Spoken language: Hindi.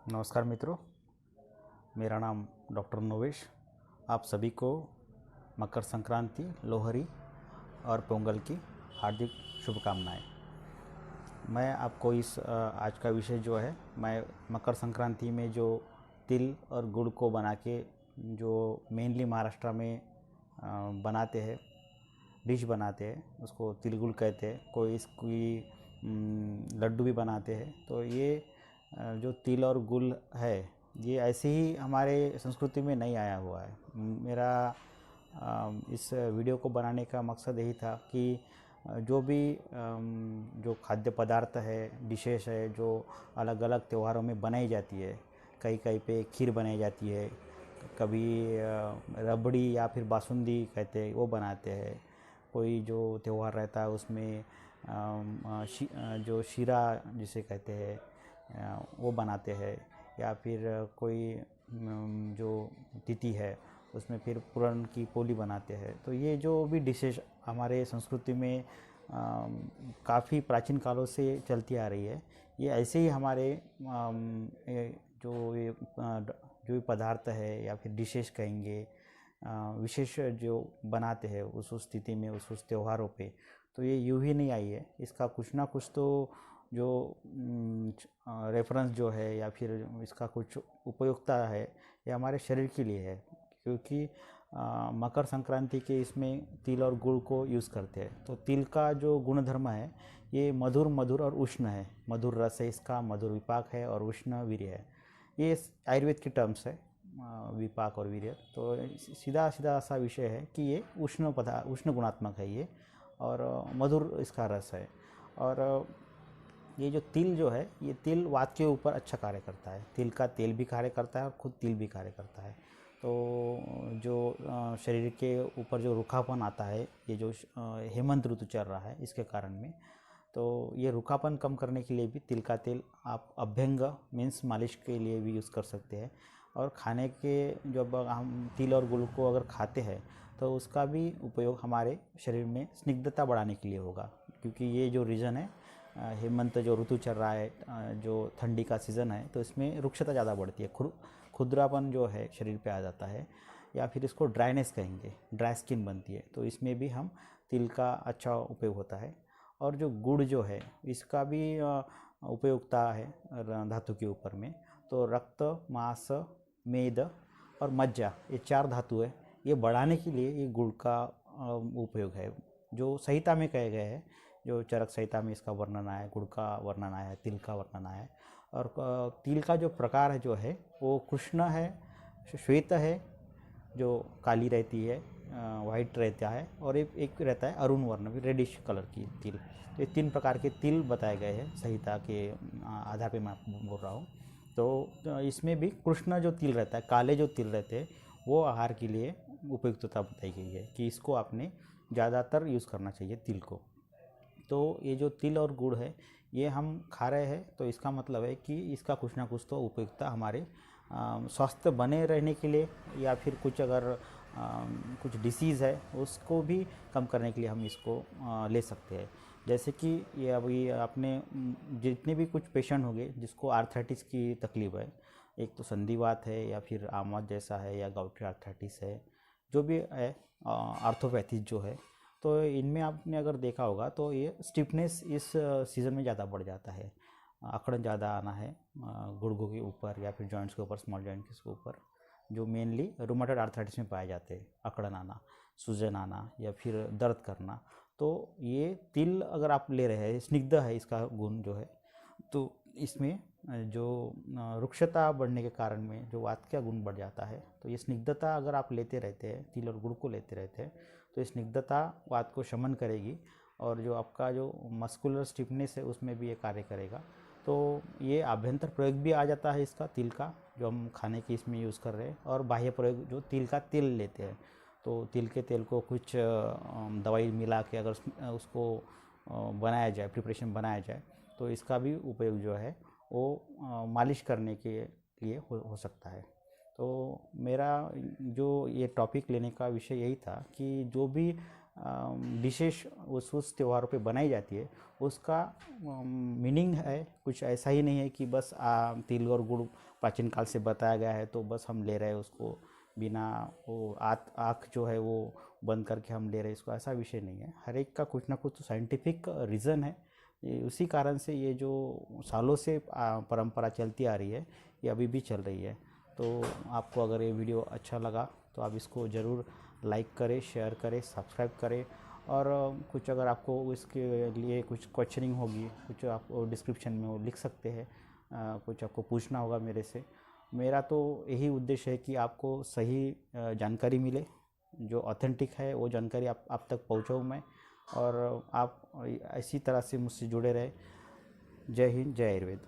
नमस्कार मित्रों, मेरा नाम डॉक्टर नोवेश। आप सभी को मकर संक्रांति, लोहरी और पोंगल की हार्दिक शुभकामनाएं। मैं आपको आज का विषय जो है, मैं मकर संक्रांति में जो तिल और गुड़ को बना के जो मेनली महाराष्ट्र में बनाते हैं, डिश बनाते हैं, उसको तिल गुड़ कहते हैं। कोई इसकी लड्डू भी बनाते हैं। तो ये जो तिल और गुड़ है, ये ऐसे ही हमारे संस्कृति में नहीं आया हुआ है। मेरा इस वीडियो को बनाने का मकसद यही था कि जो भी जो खाद्य पदार्थ है, डिशेस है, जो अलग अलग त्योहारों में बनाई जाती है, कहीं कहीं पे खीर बनाई जाती है, कभी रबड़ी या फिर बासुंदी कहते हैं वो बनाते हैं। कोई जो त्यौहार रहता है उसमें जो शीरा जिसे कहते हैं वो बनाते हैं, या फिर कोई जो तिथि है उसमें फिर पूरन की पोली बनाते हैं। तो ये जो भी डिशेज हमारे संस्कृति में काफ़ी प्राचीन कालों से चलती आ रही है, ये ऐसे ही हमारे जो भी पदार्थ है या फिर डिशेज कहेंगे, विशेष जो बनाते हैं उस स्थिति में, उस त्योहारों पे, तो ये यूं ही नहीं आई है। इसका कुछ ना कुछ तो जो रेफरेंस जो है या फिर इसका कुछ उपयोगिता है, ये हमारे शरीर के लिए है। क्योंकि मकर संक्रांति के इसमें तिल और गुड़ को यूज़ करते हैं। तो तिल का जो गुणधर्म है, ये मधुर मधुर और उष्ण है। मधुर रस है इसका, मधुर विपाक है और उष्ण वीर्य है। ये आयुर्वेद की टर्म्स है, विपाक और वीर्य। तो सीधा सीधा सा विषय है कि ये उष्ण गुणात्मक है ये, और मधुर इसका रस है। और ये जो तिल जो है, ये तिल वात के ऊपर अच्छा कार्य करता है। तिल का तेल भी कार्य करता है और खुद तिल भी कार्य करता है। तो जो शरीर के ऊपर जो रूखापन आता है, ये जो हेमंत ऋतु चल रहा है इसके कारण में, तो ये रूखापन कम करने के लिए भी तिल का तेल आप अभ्यंग मीन्स मालिश के लिए भी यूज़ कर सकते हैं। और खाने के जब हम तिल और गुड़ को अगर खाते हैं तो उसका भी उपयोग हमारे शरीर में स्निग्धता बढ़ाने के लिए होगा। क्योंकि ये जो रीजन है, हेमंत जो ऋतु चल रहा है, जो ठंडी का सीज़न है, तो इसमें रुक्षता ज़्यादा बढ़ती है, खुरदरापन जो है शरीर पे आ जाता है, या फिर इसको ड्राइनेस कहेंगे, ड्राई स्किन बनती है। तो इसमें भी हम तिल का अच्छा उपयोग होता है। और जो गुड़ जो है, इसका भी उपयोगिता है धातु के ऊपर में। तो रक्त, मांस, मेद और मज्जा, ये 4 धातु है, ये बढ़ाने के लिए ये गुड़ का उपयोग है। जो संहिता में कहे गए हैं, जो चरक संहिता में इसका वर्णन आया है, गुड़ का वर्णन आया है, तिल का वर्णन आया है। और तिल का जो प्रकार है जो है, वो कृष्ण है, श्वेत है, जो काली रहती है, वाइट रहता है, और एक रहता है अरुण वर्ण, भी रेडिश कलर की तिल। तो ये 3 प्रकार के तिल बताए गए हैं संहिता के आधार पे मैं आपको बोल रहा हूँ। तो इसमें भी कृष्ण जो तिल रहता है, काले जो तिल रहते हैं, वो आहार के लिए उपयुक्तता बताई गई है कि इसको आपने ज़्यादातर यूज़ करना चाहिए तिल को। तो ये जो तिल और गुड़ है, ये हम खा रहे हैं, तो इसका मतलब है कि इसका कुछ ना कुछ तो उपयुक्तता हमारे स्वास्थ्य बने रहने के लिए, या फिर कुछ अगर कुछ डिसीज़ है उसको भी कम करने के लिए हम इसको ले सकते हैं। जैसे कि ये अभी आपने जितने भी कुछ पेशेंट होंगे जिसको आर्थराइटिस की तकलीफ है, एक तो संधिवात है, या फिर आमद जैसा है, या गाउटी आर्थराइटिस है, जो भी है, आर्थोपैथी जो है, तो इनमें आपने अगर देखा होगा तो ये स्टिफनेस इस सीज़न में ज़्यादा बढ़ जाता है। अकड़न ज़्यादा आना है गुर्गों के ऊपर या फिर जॉइंट्स के ऊपर, स्मॉल जॉइंट्स के ऊपर, जो मेनली रूमेटॉइड आर्थराइटिस में पाए जाते हैं। अकड़न आना, सूजन आना, या फिर दर्द करना। तो ये तिल अगर आप ले रहे हैं, स्निग्ध है इसका गुण जो है, तो इसमें जो रुक्षता बढ़ने के कारण में जो वात का गुण बढ़ जाता है। तो ये स्निग्धता अगर आप लेते रहते हैं, तिल और गुड़ को लेते रहते हैं, तो स्निग्धता वात को शमन करेगी, और जो आपका जो मस्कुलर स्टिफनेस है उसमें भी ये कार्य करेगा। तो ये आभ्यंतर प्रयोग भी आ जाता है इसका, तिल का, जो हम खाने के इसमें यूज़ कर रहे हैं। और बाह्य प्रयोग जो तिल का तेल लेते हैं, तो तिल के तेल को कुछ दवाई मिला के अगर उसको बनाया जाए, प्रिपरेशन बनाया जाए, तो इसका भी उपयोग जो है वो मालिश करने के लिए हो सकता है। तो मेरा जो ये टॉपिक लेने का विषय यही था कि जो भी डिशेस उस त्योहारों पे बनाई जाती है, उसका मीनिंग है कुछ ऐसा ही नहीं है कि बस तिल और गुड़ प्राचीन काल से बताया गया है तो बस हम ले रहे हैं उसको, बिना वो आँख जो है वो बंद करके हम ले रहे हैं इसको, ऐसा विषय नहीं है। हर एक का कुछ ना कुछ तो साइंटिफिक रीज़न है। उसी कारण से ये जो सालों से परंपरा चलती आ रही है, ये अभी भी चल रही है। तो आपको अगर ये वीडियो अच्छा लगा तो आप इसको ज़रूर लाइक करें, शेयर करें, सब्सक्राइब करें। और कुछ अगर आपको इसके लिए कुछ क्वेश्चनिंग होगी, कुछ आप डिस्क्रिप्शन में वो लिख सकते हैं, कुछ आपको पूछना होगा मेरे से। मेरा तो यही उद्देश्य है कि आपको सही जानकारी मिले, जो ऑथेंटिक है वो जानकारी आप तक पहुँचाऊँ मैं, और आप इसी तरह से मुझसे जुड़े रहे। जय हिंद, जय आयुर्वेद।